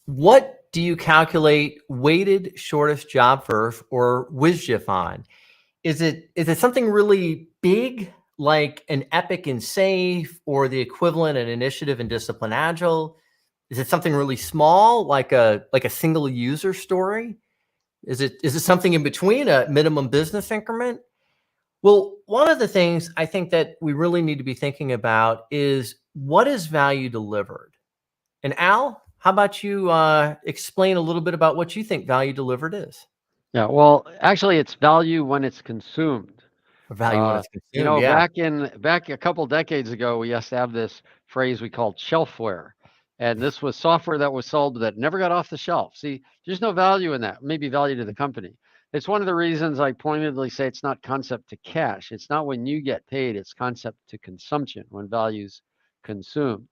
What do you calculate weighted shortest job first or WSJF on? Is it something really big like an Epic in Safe or the equivalent an initiative in Disciplined Agile? Is it something really small like a single user story? Is it something in between, a minimum business increment? Well, one of the things I think that we really need to be thinking about is what is value delivered? And Al, how about you explain a little bit about what you think value delivered is? Yeah, well, actually, it's value when it's consumed. Or value when it's consumed, yeah. Back a couple decades ago, we used to have this phrase we called shelfware, and this was software that was sold that never got off the shelf. See, there's no value in that. Maybe value to the company. It's one of the reasons I pointedly say it's not concept to cash. It's not when you get paid. It's concept to consumption when value's consumed.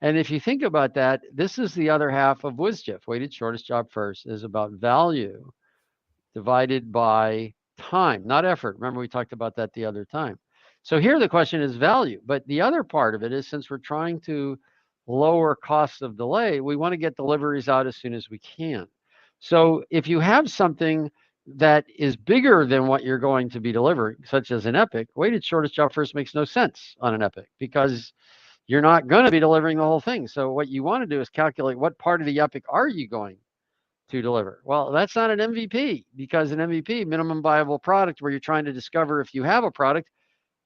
And if you think about that, this is the other half of WSJF. Weighted shortest job first is about value divided by time, not effort. Remember, we talked about that the other time. So here the question is value. But the other part of it is since we're trying to lower costs of delay, we want to get deliveries out as soon as we can. So if you have something that is bigger than what you're going to be delivering, such as an Epic, weighted shortest job first makes no sense on an Epic because you're not going to be delivering the whole thing. So what you want to do is calculate what part of the Epic are you going to deliver. Well, that's not an MVP because an MVP, minimum viable product, where you're trying to discover if you have a product,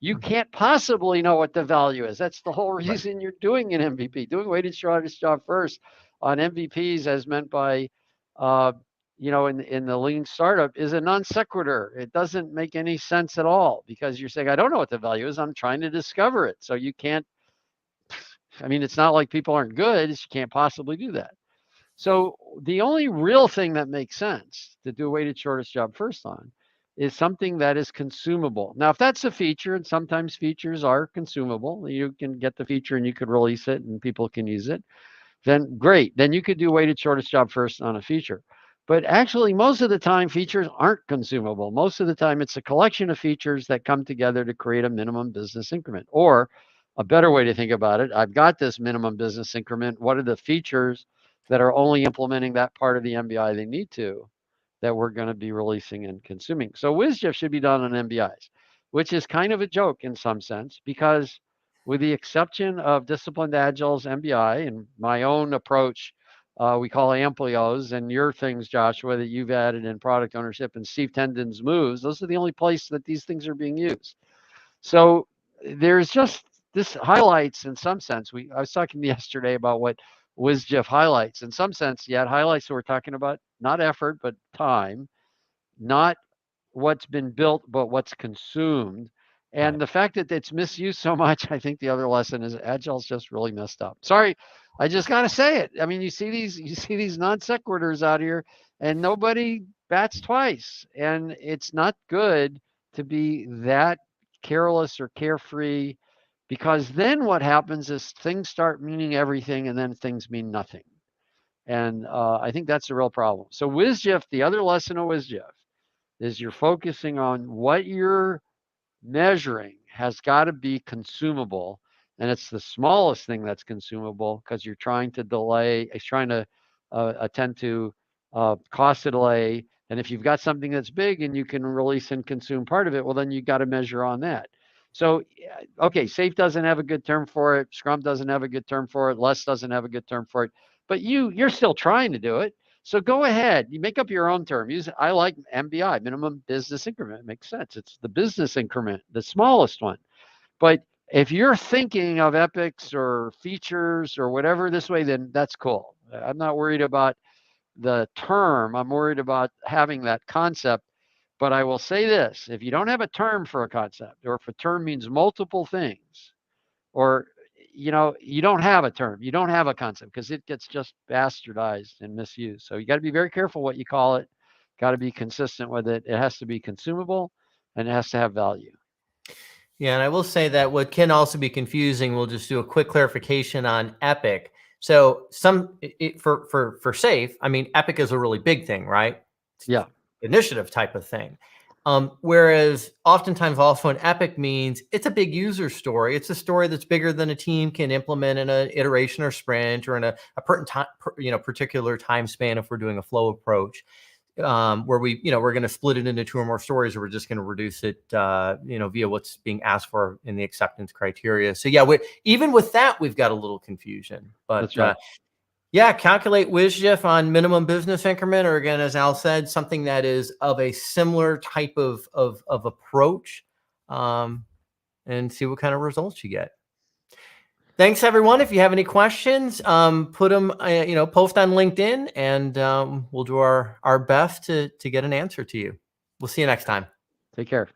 you can't possibly know what the value is. That's the whole Right. reason you're doing an MVP. Doing weighted shortest job first on MVPs, as meant by, in the lean startup, is a non sequitur. It doesn't make any sense at all because you're saying, I don't know what the value is. I'm trying to discover it. So you can't. I mean, it's not like people aren't good. You can't possibly do that. So the only real thing that makes sense to do a weighted shortest job first on is something that is consumable. Now, if that's a feature, and sometimes features are consumable, you can get the feature and you could release it and people can use it, then great. Then you could do weighted shortest job first on a feature. But actually, most of the time, features aren't consumable. Most of the time, it's a collection of features that come together to create a minimum business increment. Or a better way to think about it, I've got this minimum business increment. What are the features that are only implementing that part of the MBI they need to that we're going to be releasing and consuming? So WSJF should be done on MBIs, which is kind of a joke in some sense because with the exception of Disciplined Agile's MBI and my own approach, we call Amplios, and your things, Joshua, that you've added in product ownership, and Steve Tendon's moves, those are the only place that these things are being used. So there's just this highlights in some sense. I was talking yesterday about what WSJF highlights. In some sense, yeah, it highlights what we're talking about, not effort, but time, not what's been built, but what's consumed. And Right. the fact that it's misused so much, I think the other lesson is Agile's just really messed up. Sorry, I just gotta say it. I mean, you see these non sequiturs out here, and nobody bats twice. And it's not good to be that careless or carefree, because then what happens is things start meaning everything, and then things mean nothing. And I think that's a real problem. So WSJF, the other lesson of WSJF is you're focusing on what you're measuring has got to be consumable. And it's the smallest thing that's consumable because you're trying to delay, it's trying to attend to cost of delay. And if you've got something that's big and you can release and consume part of it, well, then you got to measure on that. So, okay, SAFe doesn't have a good term for it. Scrum doesn't have a good term for it. Less doesn't have a good term for it. But you're still trying to do it. So go ahead, you make up your own term. I like MBI, minimum business increment. It makes sense. It's the business increment, the smallest one. But if you're thinking of epics or features or whatever this way, then that's cool. I'm not worried about the term. I'm worried about having that concept. But I will say this, if you don't have a term for a concept, or if a term means multiple things, or you don't have a term, you don't have a concept, because it gets just bastardized and misused. So you got to be very careful what you call it, got to be consistent with it. It has to be consumable and it has to have value. Yeah, and I will say that what can also be confusing, we'll just do a quick clarification on Epic. So for SAFe, I mean, Epic is a really big thing, right? Yeah. Initiative type of thing. Whereas oftentimes also an epic means it's a big user story. It's a story that's bigger than a team can implement in an iteration or sprint or in a particular time span if we're doing a flow approach. Where we're going to split it into 2 or more stories, or we're just going to reduce it, via what's being asked for in the acceptance criteria. So yeah, even with that, we've got a little confusion. But That's right. Calculate WSJF on minimum business increment, or again, as Al said, something that is of a similar type of approach, and see what kind of results you get. Thanks, everyone. If you have any questions, put them, post on LinkedIn, and we'll do our best to get an answer to you. We'll see you next time. Take care.